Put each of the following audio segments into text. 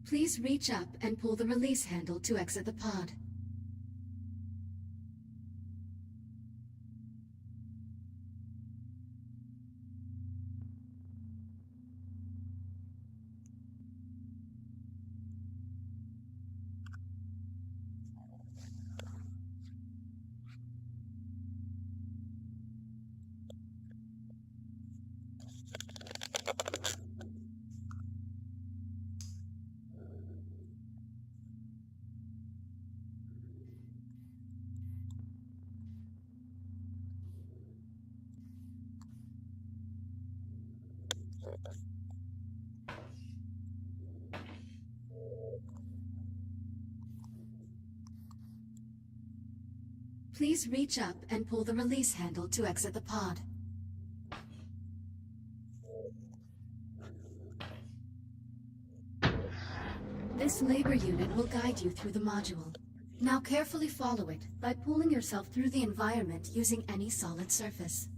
Please reach up and pull the release handle to exit the pod. Please reach up and pull the release handle to exit the pod. This labor unit will guide you through the module. Now carefully follow it by pulling yourself through the environment using any solid surface.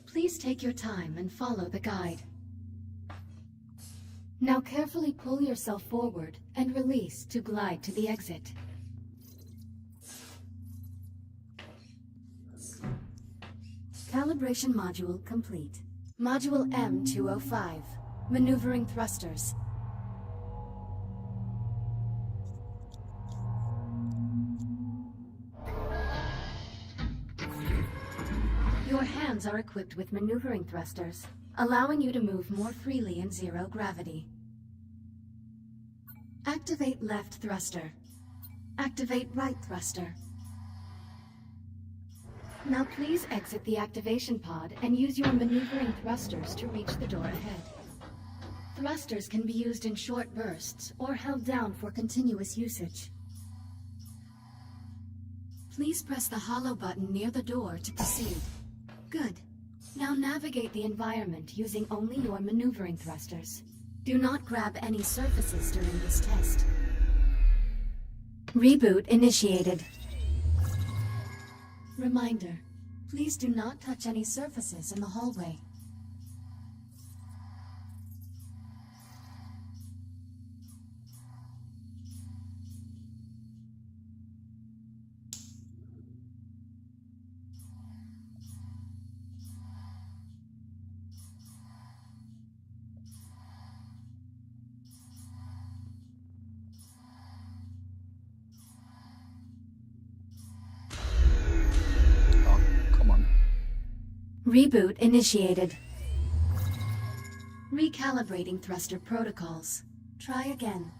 Please take your time and follow the guide. Now carefully pull yourself forward and release to glide to the exit. Calibration module complete. Module M205. Maneuvering thrusters. Your hands are equipped with maneuvering thrusters, allowing you to move more freely in zero gravity. Activate left thruster. Activate right thruster. Now please exit the activation pod and use your maneuvering thrusters to reach the door ahead. Thrusters can be used in short bursts or held down for continuous usage. Please press the hollow button near the door to proceed. Good. Now navigate the environment using only your maneuvering thrusters. Do not grab any surfaces during this test. Reboot initiated. Reminder, please do not touch any surfaces in the hallway. Reboot initiated. Recalibrating thruster protocols. Try again.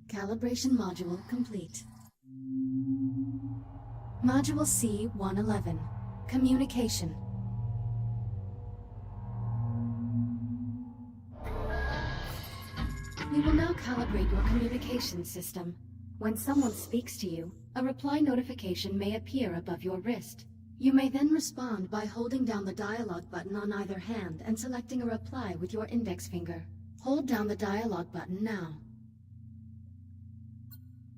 Calibration module complete. Module C-111. Communication. We will now calibrate your communication system. When someone speaks to you, a reply notification may appear above your wrist. You may then respond by holding down the dialog button on either hand and selecting a reply with your index finger. Hold down the dialog button now.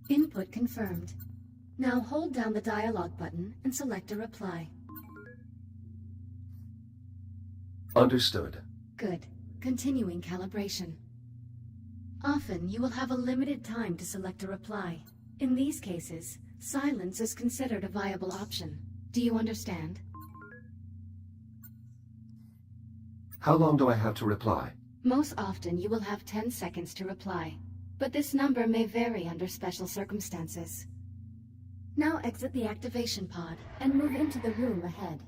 Input confirmed. Now hold down the dialog button and select a reply. Understood. Good. Continuing calibration. Often you will have a limited time to select a reply. In these cases, silence is considered a viable option. Do you understand? How long do I have to reply? Most often you will have 10 seconds to reply, but this number may vary under special circumstances. Now exit the activation pod and move into the room ahead.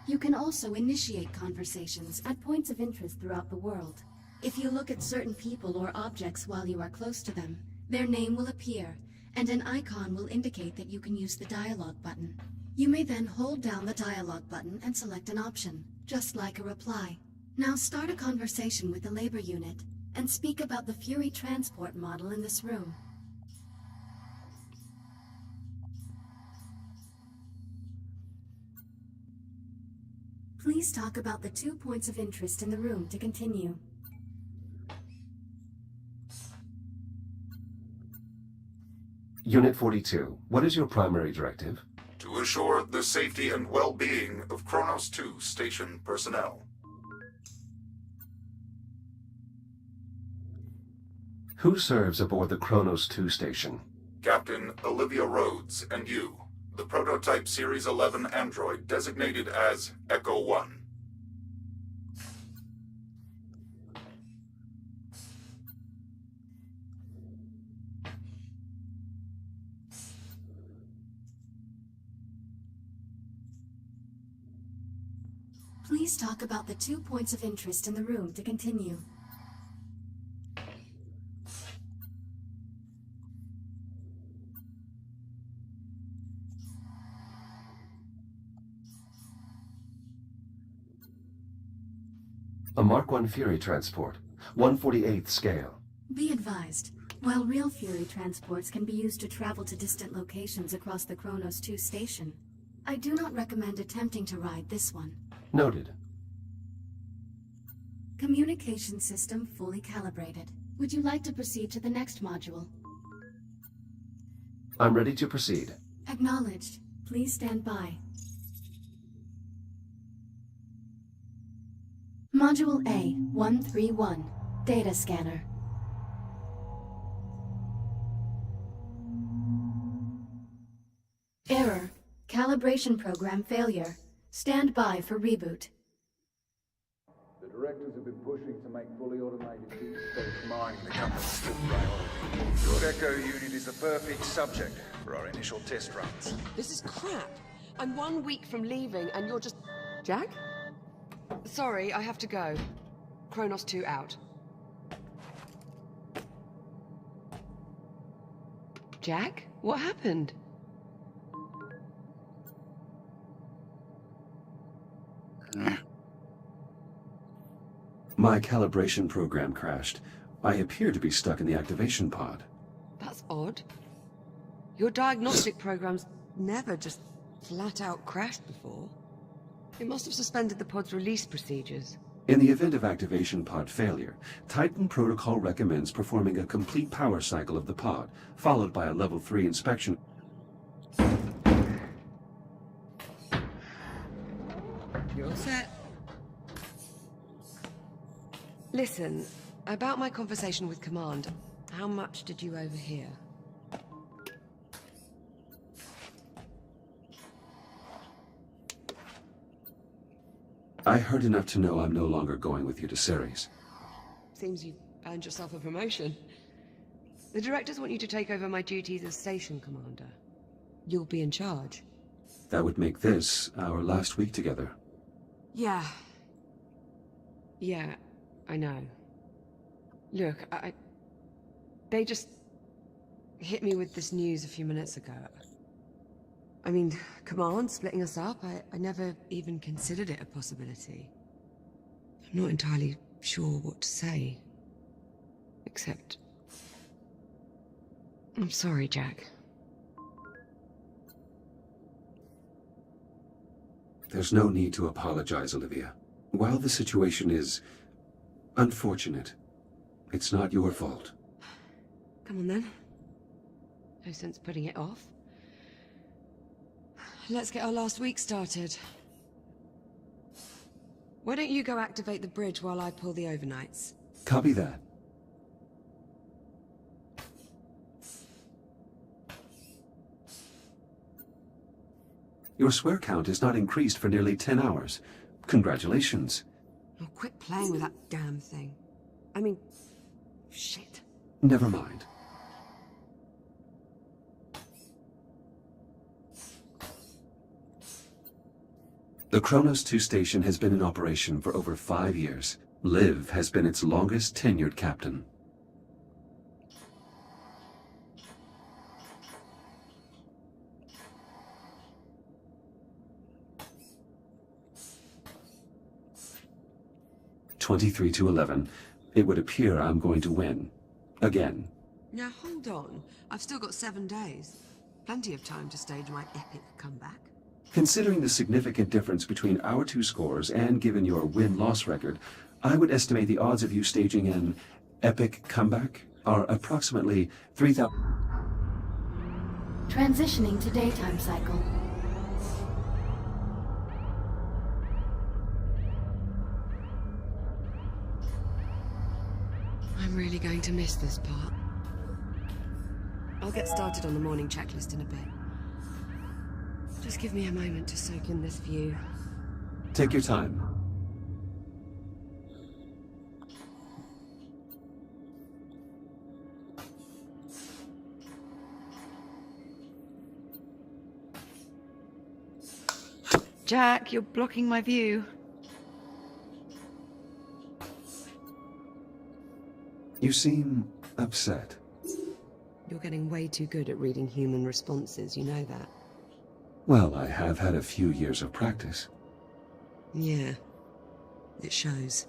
You can also initiate conversations at points of interest throughout the world. If you look at certain people or objects while you are close to them, their name will appear, and an icon will indicate that you can use the dialogue button. You may then hold down the dialogue button and select an option, just like a reply. Now start a conversation with the labor unit, and speak about the Fury transport model in this room. Please talk about the 2 points of interest in the room to continue. Unit 42, what is your primary directive? To assure the safety and well-being of Kronos 2 station personnel. Who serves aboard the Kronos 2 station? Captain Olivia Rhodes and you, the prototype Series 11 android designated as Echo 1. Please talk about the 2 points of interest in the room to continue. A Mark 1 Fury transport, 1/48th scale. Be advised, while real Fury transports can be used to travel to distant locations across the Kronos 2 station, I do not recommend attempting to ride this one. Noted. Communication system fully calibrated. Would you like to proceed to the next module? I'm ready to proceed. Acknowledged. Please stand by. Module A-131, Data Scanner. Error. Calibration program failure. Stand by for reboot. The directors have been pushing to make fully automated deep space mining the company's top priority. Your Echo unit is the perfect subject for our initial test runs. This is crap. I'm 1 week from leaving and you're just... Jack? Sorry, I have to go. Kronos 2 out. Jack? What happened? My calibration program crashed. I appear to be stuck in the activation pod. That's odd. Your diagnostic program's never just flat out crashed before. It must have suspended the pod's release procedures. In the event of activation pod failure, Titan Protocol recommends performing a complete power cycle of the pod, followed by a level 3 inspection. You're all set. Listen, about my conversation with Command, how much did you overhear? I heard enough to know I'm no longer going with you to Ceres. Seems you've earned yourself a promotion. The directors want you to take over my duties as station commander. You'll be in charge. That would make this our last week together. Yeah. Yeah, I know. Look, they just hit me with this news a few minutes ago. I mean, Command splitting us up, I never even considered it a possibility. I'm not entirely sure what to say. Except... I'm sorry, Jack. There's no need to apologize, Olivia. While the situation is unfortunate, it's not your fault. Come on then. No sense putting it off. Let's get our last week started. Why don't you go activate the bridge while I pull the overnights? Copy that. Your swear count has not increased for nearly 10 hours. Congratulations. Oh, quit playing with that damn thing. I mean, shit. Never mind. The Kronos 2 station has been in operation for over 5 years. Liv has been its longest tenured captain. "23-11. It would appear I'm going to win. Again. Now hold on. I've still got 7 days. Plenty of time to stage my epic comeback. Considering the significant difference between our two scores and given your win-loss record, I would estimate the odds of you staging an epic comeback are approximately 3,000. Transitioning to daytime cycle. I'm really going to miss this part. I'll get started on the morning checklist in a bit. Just give me a moment to soak in this view. Take your time. Jack, you're blocking my view. You seem upset. You're getting way too good at reading human responses, you know that. Well, I have had a few years of practice. Yeah, it shows.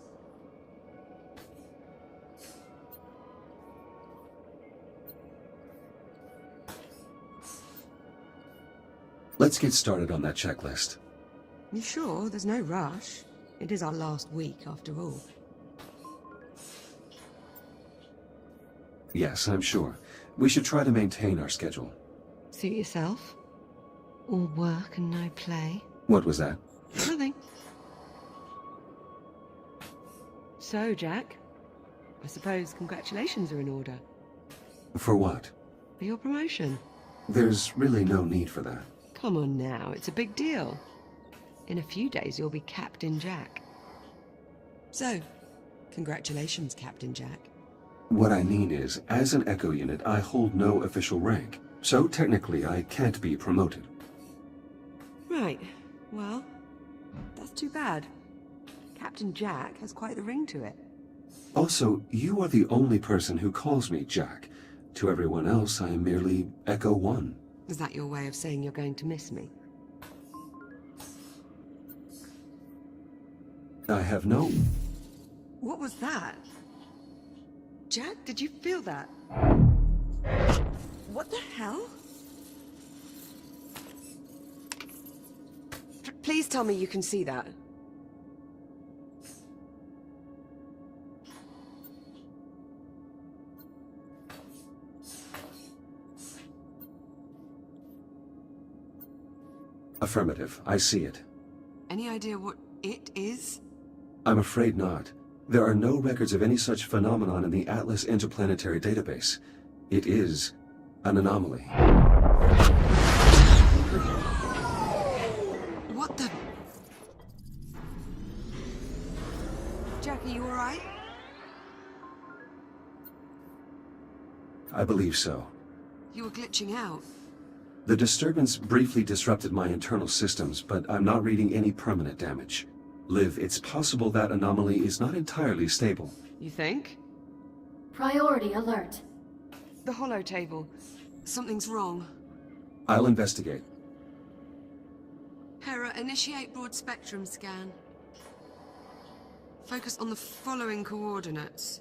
Let's get started on that checklist. You sure? There's no rush. It is our last week, after all. Yes, I'm sure. We should try to maintain our schedule. Suit yourself. All work and no play. What was that? Nothing. So, Jack, I suppose congratulations are in order. For what? For your promotion. There's really no need for that. Come on now, it's a big deal. In a few days, you'll be Captain Jack. So, congratulations, Captain Jack. What I mean is, as an Echo unit, I hold no official rank. So technically, I can't be promoted. Right. Well, that's too bad. Captain Jack has quite the ring to it. Also, you are the only person who calls me Jack. To everyone else, I am merely Echo 1. Is that your way of saying you're going to miss me? I have no... What was that? Jack, did you feel that? What the hell? Please tell me you can see that. Affirmative. I see it. Any idea what it is? I'm afraid not. There are no records of any such phenomenon in the Atlas Interplanetary Database. It is an anomaly. What the... Jack, are you alright? I believe so. You were glitching out. The disturbance briefly disrupted my internal systems, but I'm not reading any permanent damage. Liv, it's possible that anomaly is not entirely stable. You think? Priority alert. The holo table. Something's wrong. I'll investigate. Hera, initiate broad spectrum scan. Focus on the following coordinates.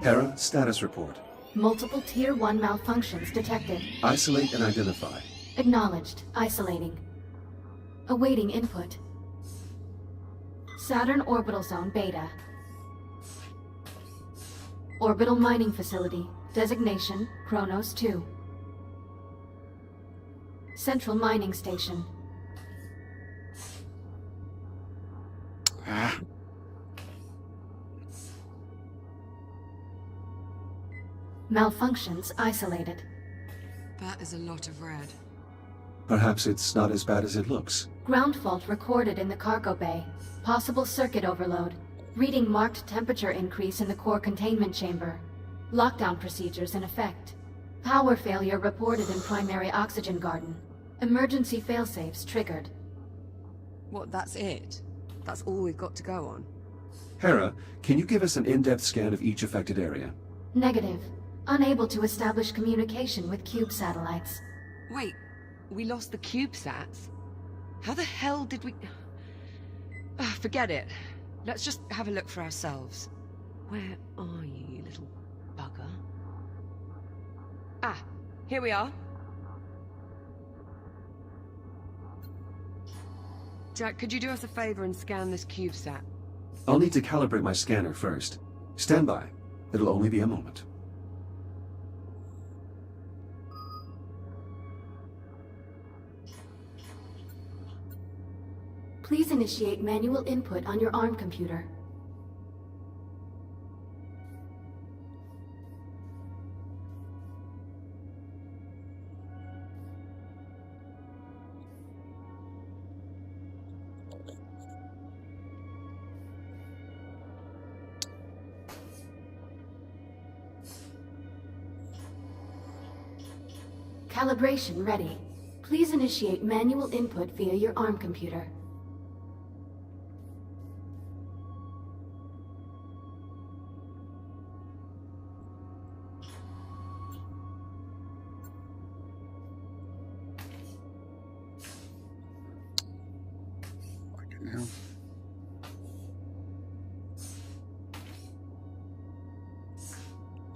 Hera, status report. Multiple Tier 1 malfunctions detected. Isolate and identify. Acknowledged. Isolating. Awaiting input. Saturn Orbital Zone Beta. Orbital Mining Facility. Designation, Kronos 2. Central Mining Station. Ah. Malfunctions isolated. That is a lot of red. Perhaps it's not as bad as it looks. Ground fault recorded in the cargo bay. Possible circuit overload. Reading marked temperature increase in the core containment chamber. Lockdown procedures in effect. Power failure reported in primary oxygen garden. Emergency failsafes triggered. What, that's it? That's all we've got to go on? Hera, can you give us an in-depth scan of each affected area? Negative. Unable to establish communication with cube satellites. Wait, we lost the CubeSats? How the hell did we... forget it. Let's just have a look for ourselves. Where are you, you little bugger? Ah, here we are. Jack, could you do us a favor and scan this CubeSat? I'll need to calibrate my scanner first. Stand by. It'll only be a moment. Please initiate manual input on your ARM computer. Calibration ready. Please initiate manual input via your ARM computer. Fucking hell.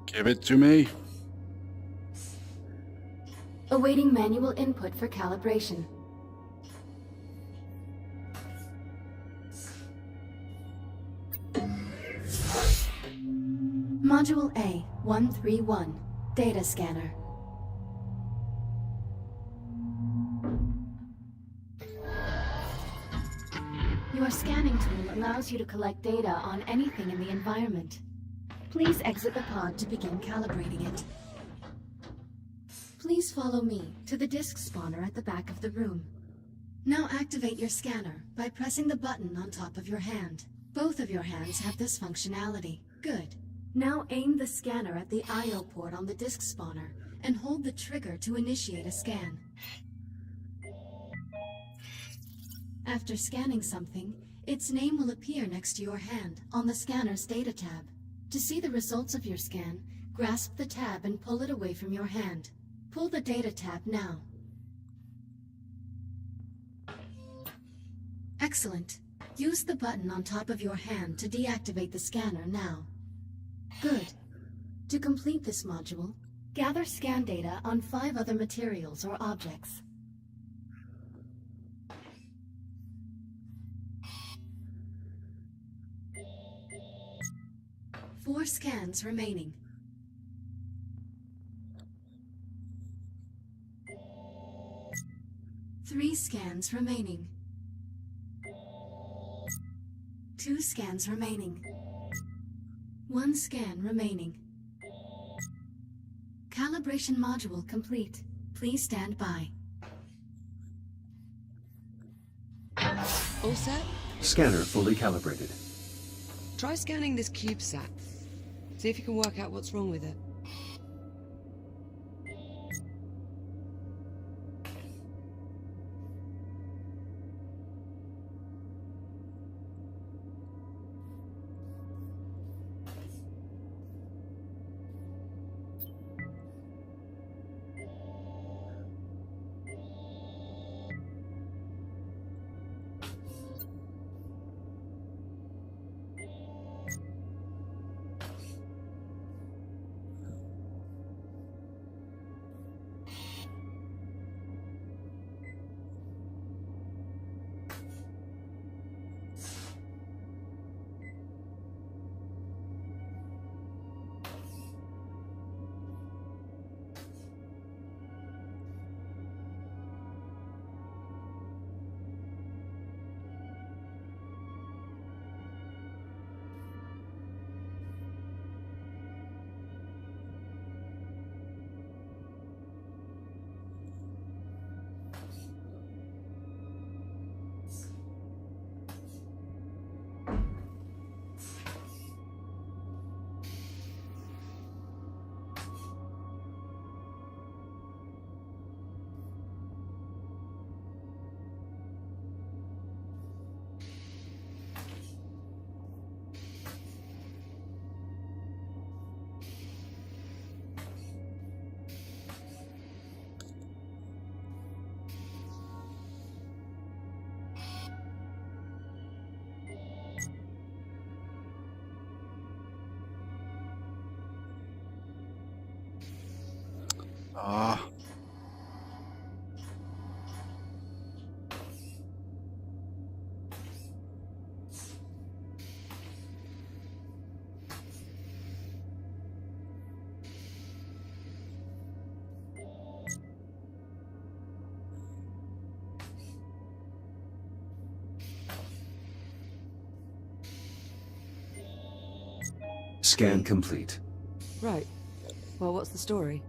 Give it to me. Awaiting manual input for calibration. Module A-131, Data Scanner. Your scanning tool allows you to collect data on anything in the environment. Please exit the pod to begin calibrating it. Please follow me to the disk spawner at the back of the room. Now activate your scanner by pressing the button on top of your hand. Both of your hands have this functionality. Good. Now aim the scanner at the I/O port on the disk spawner and hold the trigger to initiate a scan. After scanning something, its name will appear next to your hand on the scanner's data tab. To see the results of your scan, grasp the tab and pull it away from your hand. Pull the data tab now. Excellent. Use the button on top of your hand to deactivate the scanner now. Good. To complete this module, gather scan data on 5 other materials or objects. Four scans remaining. Three scans remaining. 2 scans remaining. 1 scan remaining. Calibration module complete. Please stand by. All set? Scanner fully calibrated. Try scanning this CubeSat. See if you can work out what's wrong with it. Ah. Scan complete. Right. Well, what's the story?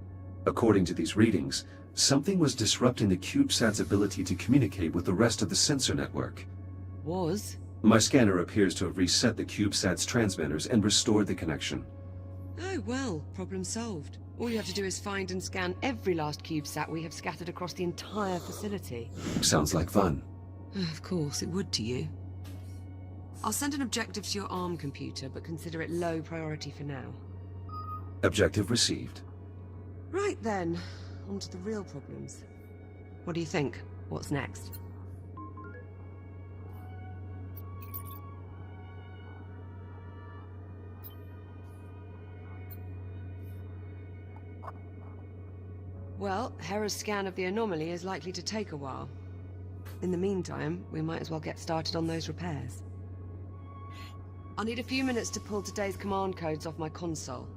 According to these readings, something was disrupting the CubeSat's ability to communicate with the rest of the sensor network. Was? My scanner appears to have reset the CubeSat's transmitters and restored the connection. Oh, well, problem solved. All you have to do is find and scan every last CubeSat we have scattered across the entire facility. Sounds like fun. Of course, it would to you. I'll send an objective to your ARM computer, but consider it low priority for now. Objective received. Right then, on to the real problems. What do you think? What's next? Well, Hera's scan of the anomaly is likely to take a while. In the meantime, we might as well get started on those repairs. I'll need a few minutes to pull today's command codes off my console.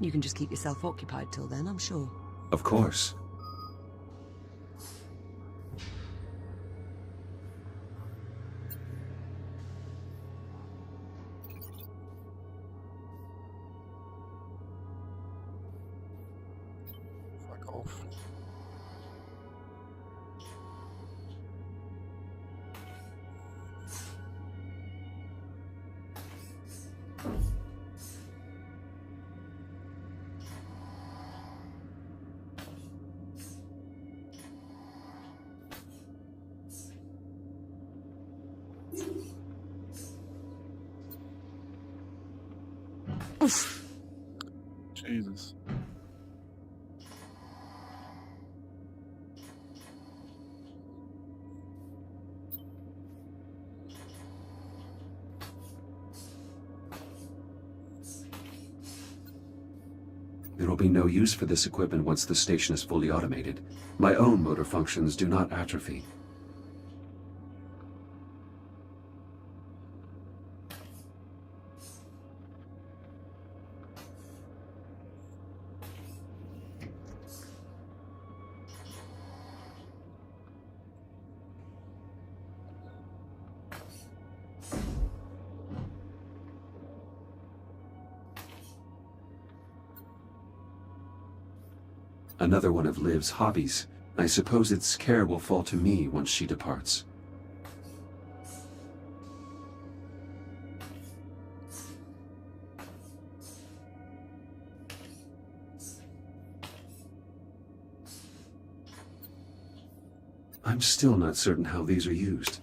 You can just keep yourself occupied till then, I'm sure. Of course. Fuck off. Jesus. There will be no use for this equipment once the station is fully automated. My own motor functions do not atrophy. Another one of Liv's hobbies. I suppose its care will fall to me once she departs. I'm still not certain how these are used.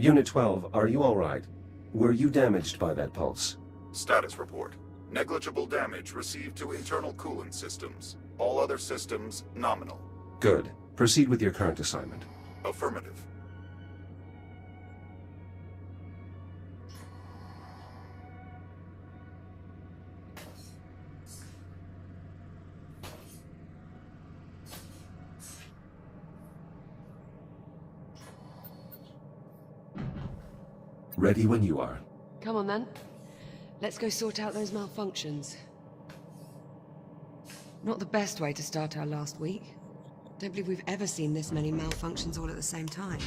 Unit 12, are you all right? Were you damaged by that pulse? Status report. Negligible damage received to internal coolant systems. All other systems nominal. Good. Proceed with your current assignment. Affirmative. Ready when you are. Come on then. Let's go sort out those malfunctions. Not the best way to start our last week. Don't believe we've ever seen this many malfunctions all at the same time.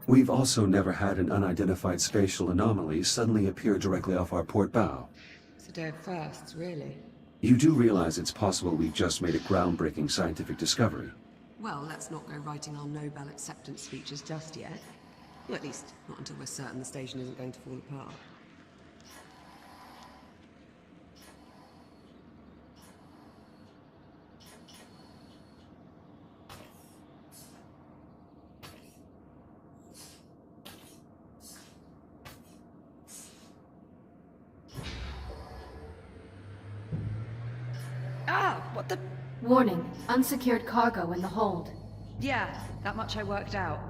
We've also never had an unidentified spatial anomaly suddenly appear directly off our port bow. It's a day of firsts, really. You do realize it's possible we've just made a groundbreaking scientific discovery. Well, let's not go writing our Nobel acceptance speeches just yet. Well, at least, not until we're certain the station isn't going to fall apart. What the... Warning, unsecured cargo in the hold. Yeah, that much I worked out.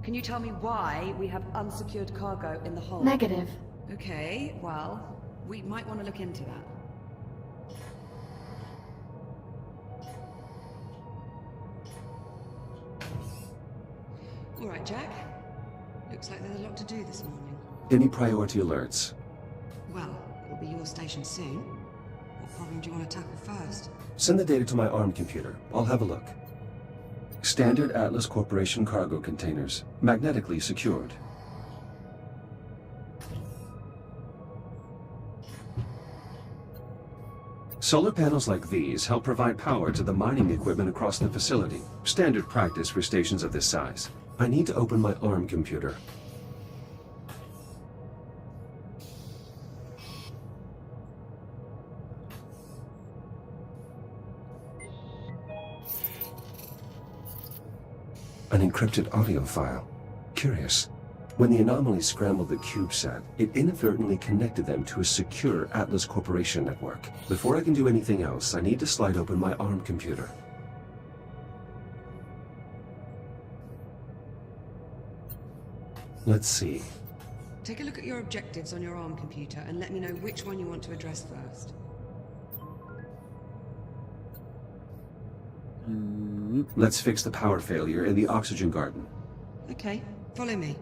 Can you tell me why we have unsecured cargo in the hold? Negative. Okay, well, we might want to look into that. All right, Jack. Looks like there's a lot to do this morning. Any priority alerts? Well, it'll be your station soon. What problem do you want to tackle first? Send the data to my ARM computer. I'll have a look. Standard Atlas Corporation cargo containers, magnetically secured. Solar panels like these help provide power to the mining equipment across the facility. Standard practice for stations of this size. I need to open my ARM computer. An encrypted audio file. Curious. When the anomaly scrambled the CubeSat, it inadvertently connected them to a secure Atlas Corporation network. Before I can do anything else, I need to slide open my ARM computer. Let's see. Take a look at your objectives on your ARM computer and let me know which one you want to address first. Let's fix the power failure in the oxygen garden. Okay, follow me.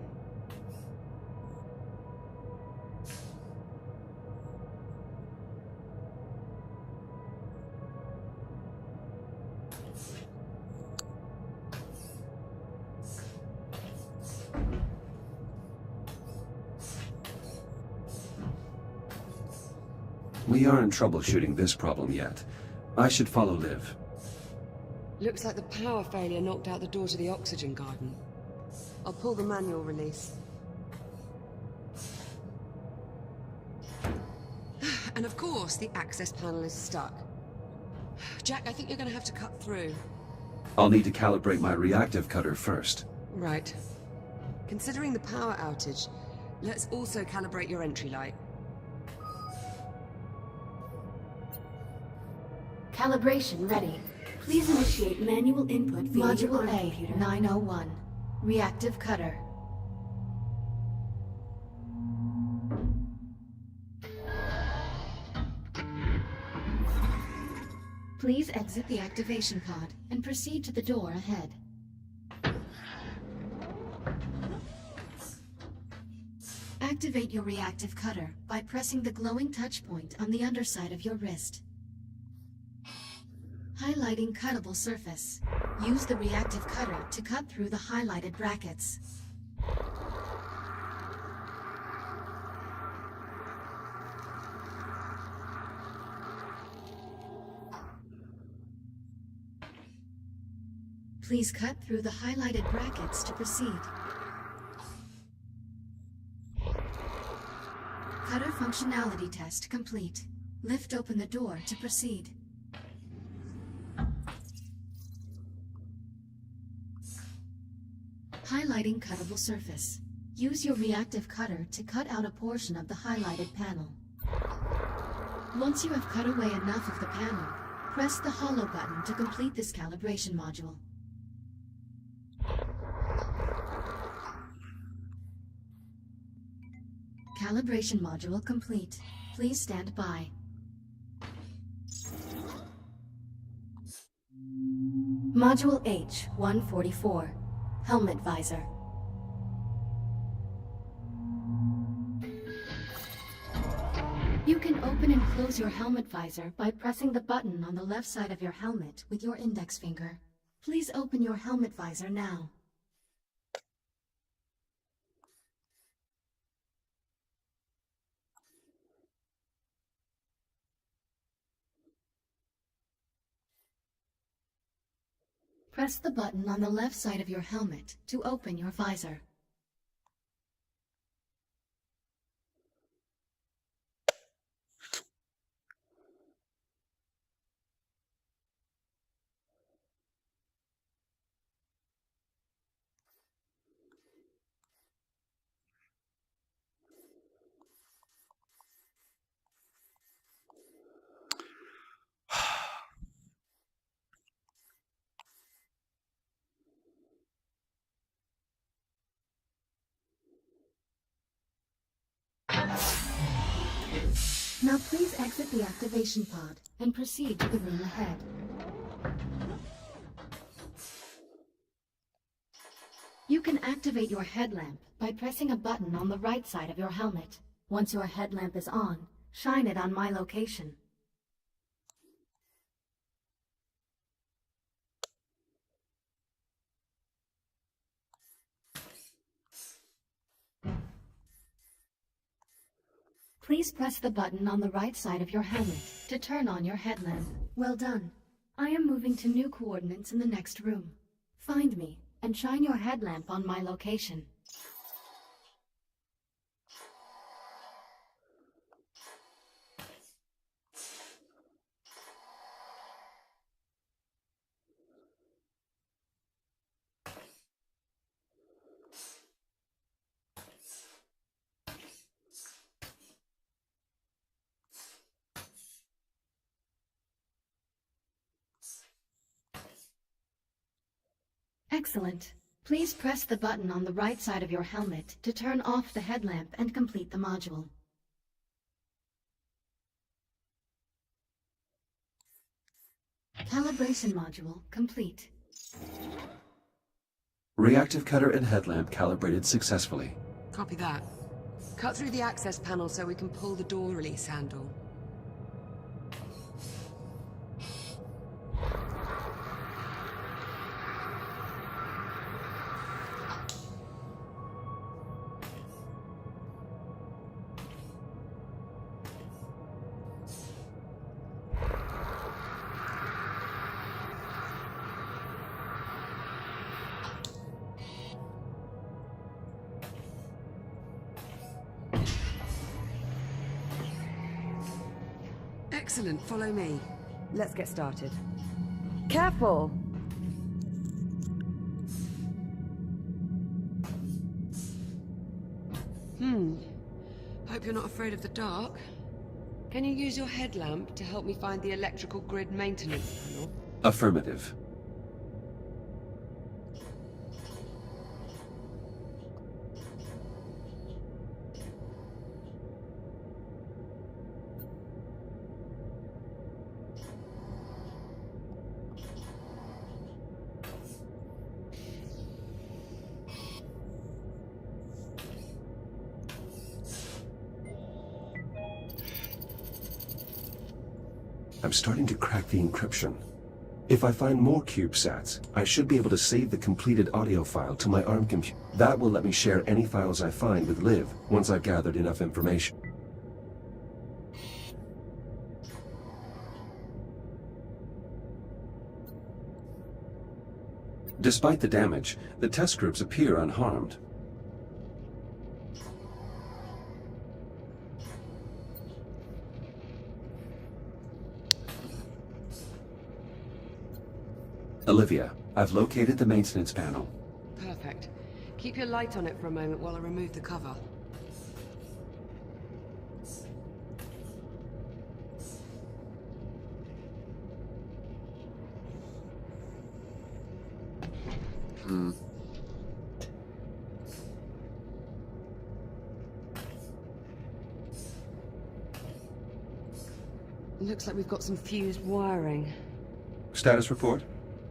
We aren't troubleshooting this problem yet. I should follow Liv. Looks like the power failure knocked out the door to the oxygen garden. I'll pull the manual release. And of course, the access panel is stuck. Jack, I think you're going to have to cut through. I'll need to calibrate my reactive cutter first. Right. Considering the power outage, let's also calibrate your entry light. Calibration ready. Please initiate manual input via Module A 901. Reactive cutter. Please exit the activation pod and proceed to the door ahead. Activate your reactive cutter by pressing the glowing touch point on the underside of your wrist. Highlighting cuttable surface. Use the reactive cutter to cut through the highlighted brackets. Please cut through the highlighted brackets to proceed. Cutter functionality test complete. Lift open the door to proceed. Highlighting cuttable surface. Use your reactive cutter to cut out a portion of the highlighted panel. Once you have cut away enough of the panel, press the hollow button to complete this calibration module. Calibration module complete. Please stand by. Module H-144. Helmet visor. You can open and close your helmet visor by pressing the button on the left side of your helmet with your index finger. Please open your helmet visor now. Press the button on the left side of your helmet to open your visor. Now please exit the activation pod and proceed to the room ahead. You can activate your headlamp by pressing a button on the right side of your helmet. Once your headlamp is on, shine it on my location. Please press the button on the right side of your helmet to turn on your headlamp. Well done. I am moving to new coordinates in the next room. Find me and shine your headlamp on my location. Excellent. Please press the button on the right side of your helmet to turn off the headlamp and complete the module. Calibration module complete. Reactive cutter and headlamp calibrated successfully. Copy that. Cut through the access panel so we can pull the door release handle. Excellent, follow me. Let's get started. Careful! Hope you're not afraid of the dark. Can you use your headlamp to help me find the electrical grid maintenance panel? Affirmative. I'm starting to crack the encryption. If I find more CubeSats, I should be able to save the completed audio file to my ARM computer. That will let me share any files I find with Liv once I've gathered enough information. Despite the damage, the test groups appear unharmed. Olivia, I've located the maintenance panel. Perfect. Keep your light on it for a moment while I remove the cover. Looks like we've got some fused wiring. Status report?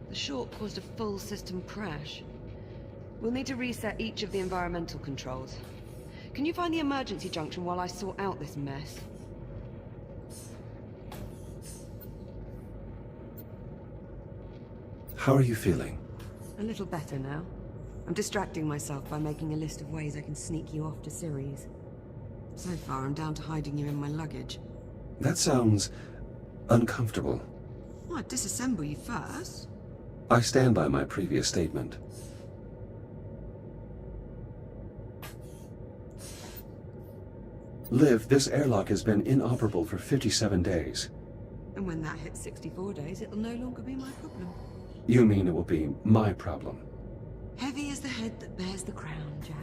The short caused a full system crash. We'll need to reset each of the environmental controls. Can you find the emergency junction while I sort out this mess? How are you feeling? A little better now. I'm distracting myself by making a list of ways I can sneak you off to Ceres. So far, I'm down to hiding you in my luggage. That sounds uncomfortable. Well, I'd disassemble you first. I stand by my previous statement. Liv, this airlock has been inoperable for 57 days. And when that hits 64 days, it'll no longer be my problem. You mean it will be my problem? Heavy is the head that bears the crown, Jack.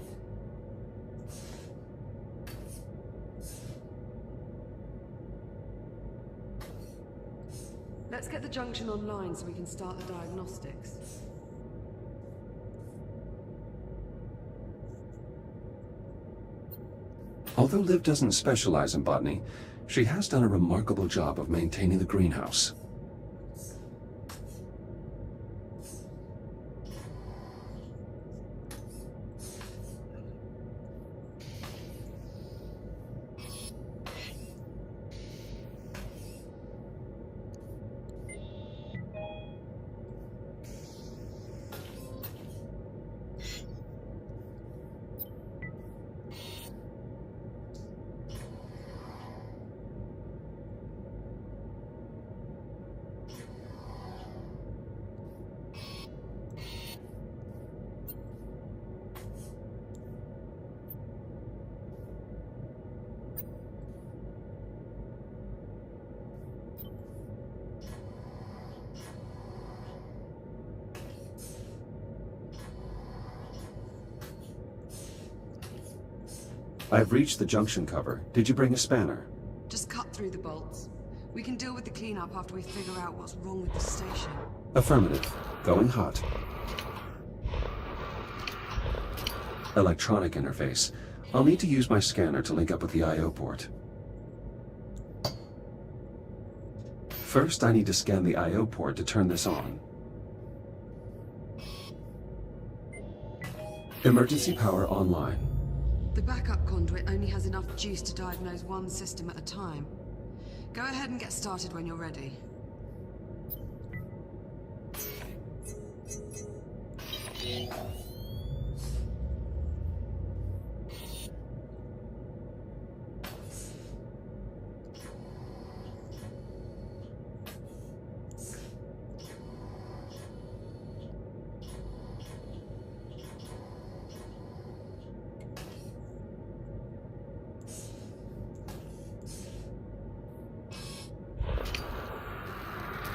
Let's get the junction online so we can start the diagnostics. Although Liv doesn't specialize in botany, She has done a remarkable job of maintaining the greenhouse. I've reached the junction cover. Did you bring a spanner? Just cut through the bolts. We can deal with the cleanup after we figure out what's wrong with the station. Affirmative. Going hot. Electronic interface. I'll need to use my scanner to link up with the I/O port. First, I need to scan the I/O port to turn this on. Emergency power online. The backup conduit only has enough juice to diagnose one system at a time. Go ahead and get started when you're ready.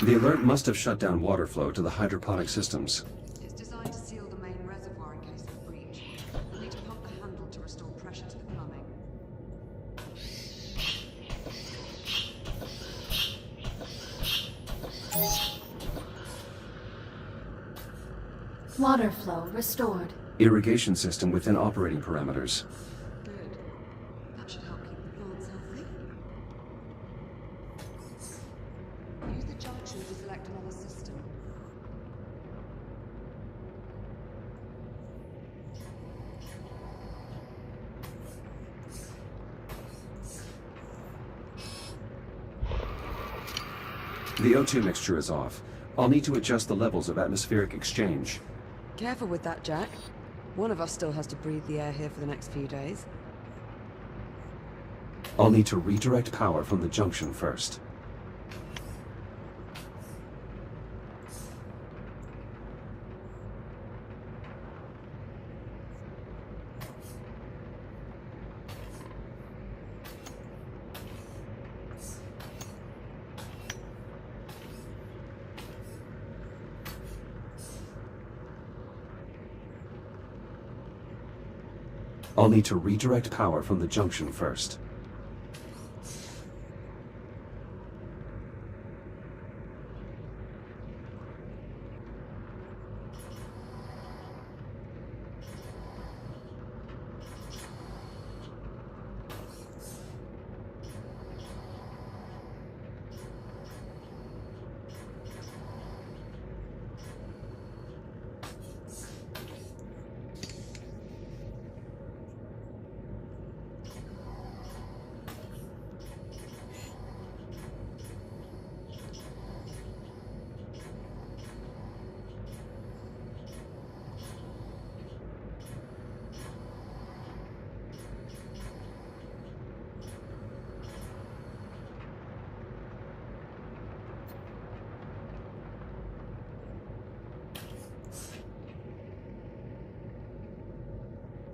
The alert must have shut down water flow to the hydroponic systems. It's designed to seal the main reservoir in case of a breach. We'll need to pump the handle to restore pressure to the plumbing. Water flow restored. Irrigation system within operating parameters. Good. That should help keep the plants healthy. Use the junction to select another system. The O2 mixture is off. I'll need to adjust the levels of atmospheric exchange. Careful with that, Jack. One of us still has to breathe the air here for the next few days. I'll need to redirect power from the junction first. I'll need to redirect power from the junction first.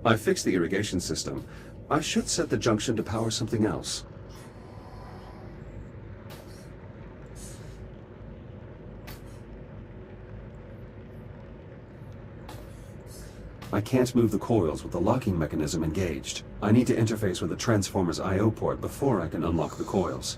I fixed the irrigation system. I should set the junction to power something else. I can't move the coils with the locking mechanism engaged. I need to interface with the transformer's I/O port before I can unlock the coils.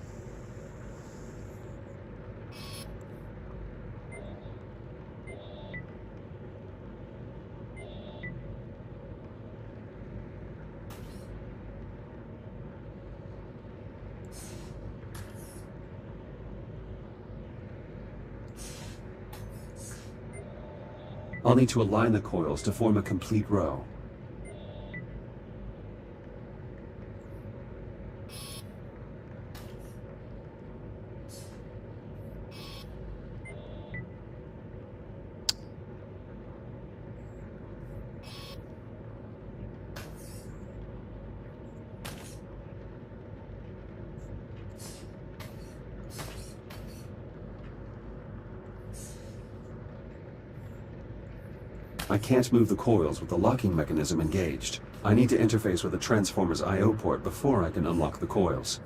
I'll need to align the coils to form a complete row. I can't move the coils with the locking mechanism engaged. I need to interface with the transformer's I/O port before I can unlock the coils.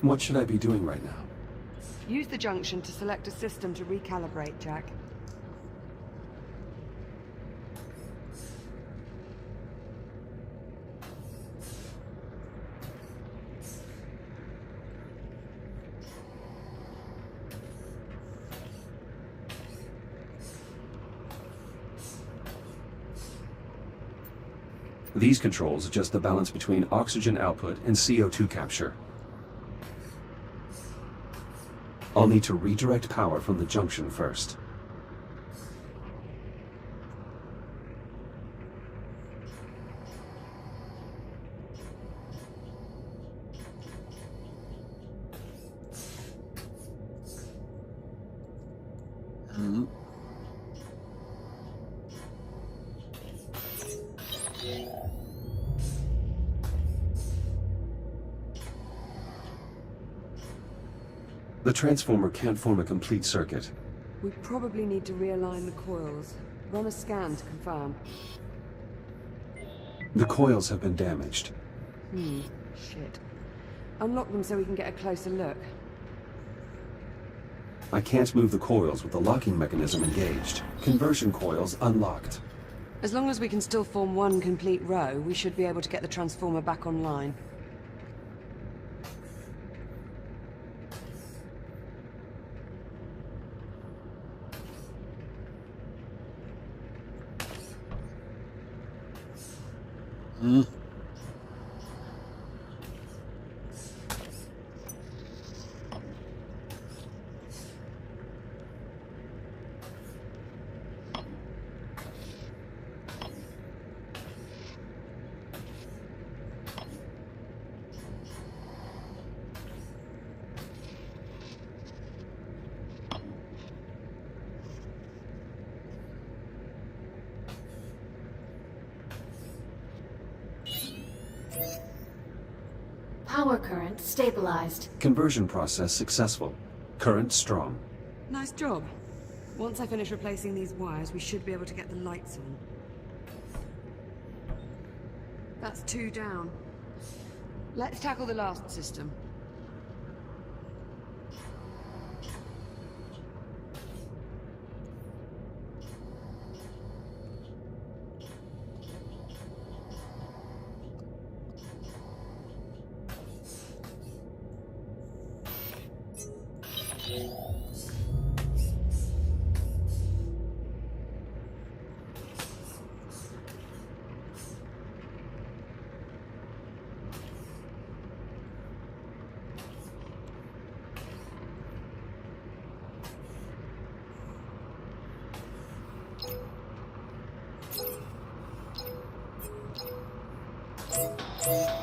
What should I be doing right now? Use the junction to select a system to recalibrate, Jack. These controls adjust the balance between oxygen output and CO2 capture. I'll need to redirect power from the junction first. The transformer can't form a complete circuit. We probably need to realign the coils. Run a scan to confirm. The coils have been damaged. Shit. Unlock them so we can get a closer look. I can't move the coils with the locking mechanism engaged. Conversion coils unlocked. As long as we can still form one complete row, we should be able to get the transformer back online. Power current stabilized. Conversion process successful. Current strong. Nice job. Once I finish replacing these wires, we should be able to get the lights on. That's 2 down. Let's tackle the last system.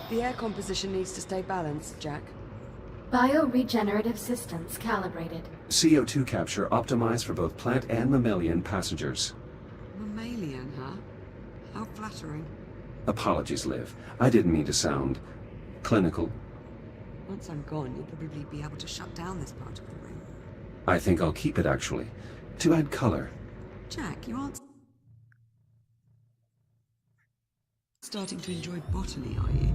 The air composition needs to stay balanced, Jack. Bioregenerative systems calibrated. CO2 capture optimized for both plant and mammalian passengers. Mammalian, huh? How flattering. Apologies, Liv. I didn't mean to sound clinical. Once I'm gone, you'll probably be able to shut down this part of the room. I think I'll keep it, actually, to add color. Jack, you aren't starting to enjoy botany, are you?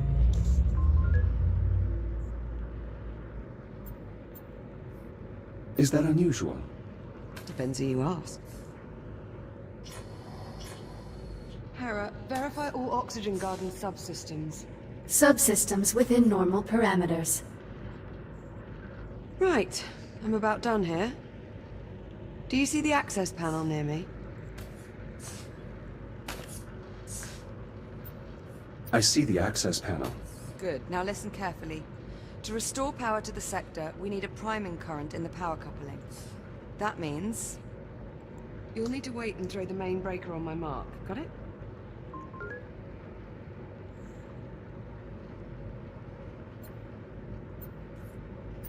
Is that unusual? Depends who you ask. Hera, verify all Oxygen Garden subsystems. Subsystems within normal parameters. Right, I'm about done here. Do you see the access panel near me? I see the access panel. Good. Now listen carefully. To restore power to the sector, we need a priming current in the power coupling. That means... you'll need to wait and throw the main breaker on my mark. Got it?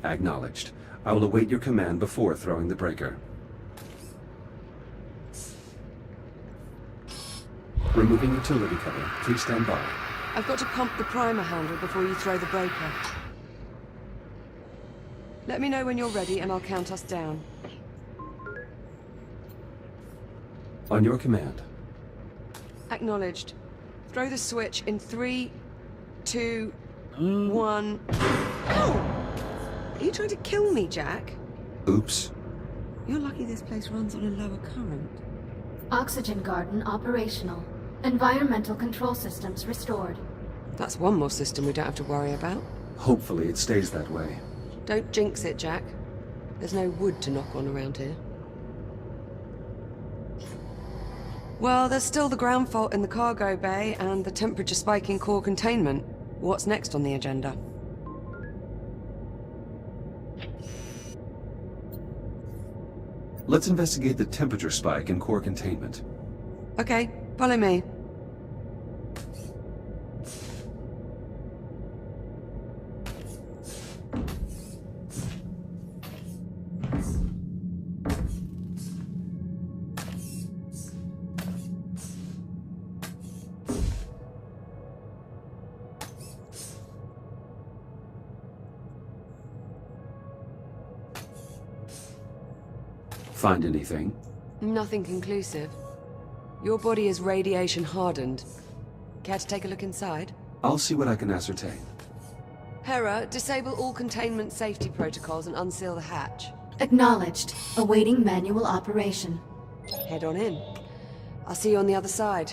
Acknowledged. I will await your command before throwing the breaker. Removing utility cover. Please stand by. I've got to pump the primer handle before you throw the breaker. Let me know when you're ready and I'll count us down. On your command. Acknowledged. Throw the switch in 3, 2, 1... Ow! Are you trying to kill me, Jack? Oops. You're lucky this place runs on a lower current. Oxygen garden operational. Environmental control systems restored. That's one more system we don't have to worry about. Hopefully it stays that way. Don't jinx it, Jack. There's no wood to knock on around here. Well, there's still the ground fault in the cargo bay and the temperature spike in core containment. What's next on the agenda? Let's investigate the temperature spike in core containment. Okay, follow me. Find anything? Nothing conclusive. Your body is radiation hardened. Care to take a look inside? I'll see what I can ascertain. Hera, disable all containment safety protocols and unseal the hatch. Acknowledged. Awaiting manual operation. Head on in. I'll see you on the other side.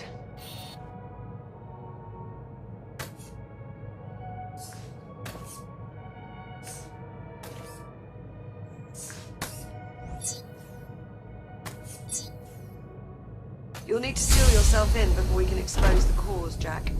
You'll need to seal yourself in before we can expose the cause, Jack.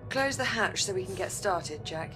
Close the hatch so we can get started, Jack.